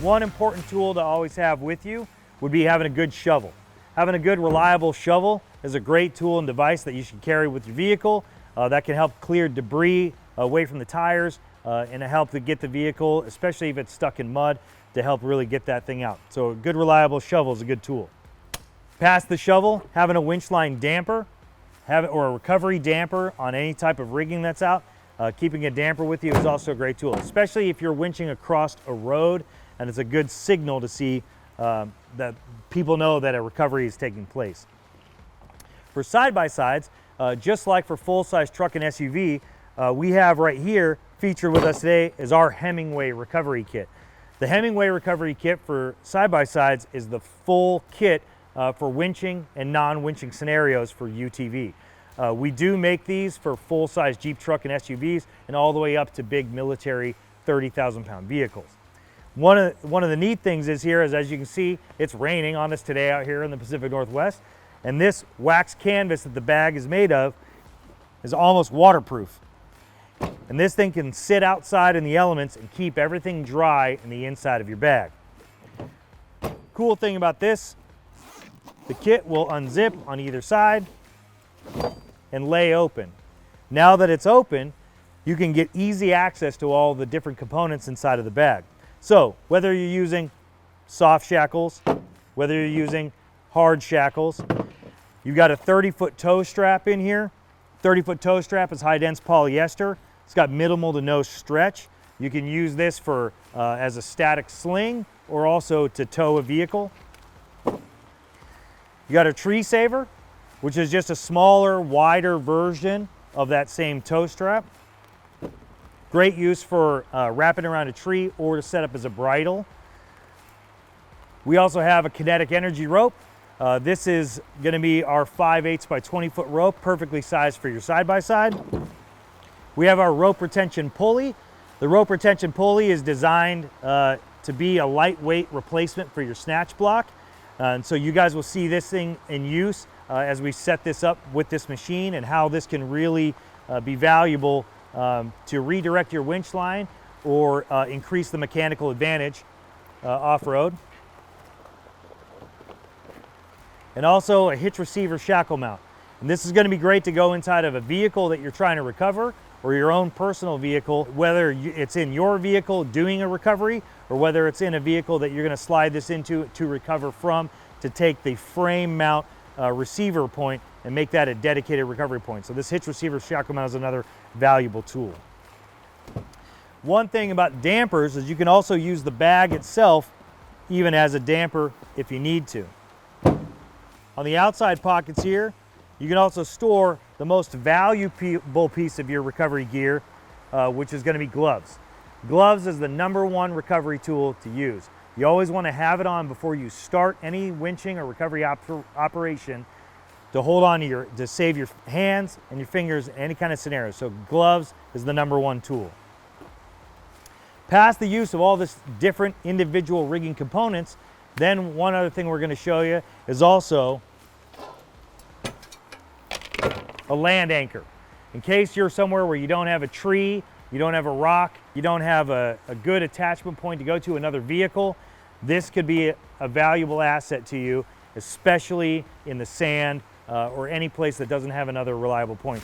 One important tool to always have with you would be having a good shovel. Having a good, reliable shovel is a great tool and device that you should carry with your vehicle. That can help clear debris away from the tires and to help to get the vehicle, especially if it's stuck in mud, to help really get that thing out. So a good, reliable shovel is a good tool. Past the shovel, having a winch line damper, or a recovery damper on any type of rigging that's out. Keeping a damper with you is also a great tool, especially if you're winching across a road, and it's a good signal to see that people know that a recovery is taking place. For side-by-sides, just like for full-size truck and SUV, we have right here, featured with us today, is our Hemingway recovery kit. The Hemingway recovery kit for side-by-sides is the full kit for winching and non-winching scenarios for UTV. We do make these for full-size Jeep truck and SUVs and all the way up to big military 30,000-pound vehicles. One of the neat things is here is, as you can see, it's raining on us today out here in the Pacific Northwest, and this wax canvas that the bag is made of is almost waterproof. And this thing can sit outside in the elements and keep everything dry in the inside of your bag. Cool thing about this, the kit will unzip on either side and lay open. Now that it's open, you can get easy access to all the different components inside of the bag. So whether you're using soft shackles, whether you're using hard shackles, you've got a 30-foot tow strap in here. 30-foot tow strap is high-dense polyester. It's got minimal to no stretch. You can use this for as a static sling or also to tow a vehicle. You got a tree saver, which is just a smaller, wider version of that same tow strap. Great use for wrapping around a tree or to set up as a bridle. We also have a kinetic energy rope. This is going to be our 5/8 by 20-foot rope, perfectly sized for your side-by-side. We have our rope retention pulley. The rope retention pulley is designed to be a lightweight replacement for your snatch block. And so you guys will see this thing in use as we set this up with this machine, and how this can really be valuable to redirect your winch line or increase the mechanical advantage off-road. And also a hitch receiver shackle mount. And this is going to be great to go inside of a vehicle that you're trying to recover, or your own personal vehicle, whether it's in your vehicle doing a recovery, or whether it's in a vehicle that you're going to slide this into to recover from, to take the frame mount receiver point and make that a dedicated recovery point. So this hitch receiver shackle mount is another valuable tool. One thing about dampers is you can also use the bag itself even as a damper if you need to. On the outside pockets here, you can also store the most valuable piece of your recovery gear, which is going to be gloves. Gloves is the #1 recovery tool to use. You always want to have it on before you start any winching or recovery operation to hold on to save your hands and your fingers in any kind of scenario. So gloves is the #1 tool. Past the use of all this different individual rigging components, then one other thing we're going to show you is also a land anchor. In case you're somewhere where you don't have a tree, you don't have a rock, you don't have a good attachment point to go to another vehicle, this could be a valuable asset to you, especially in the sand or any place that doesn't have another reliable point.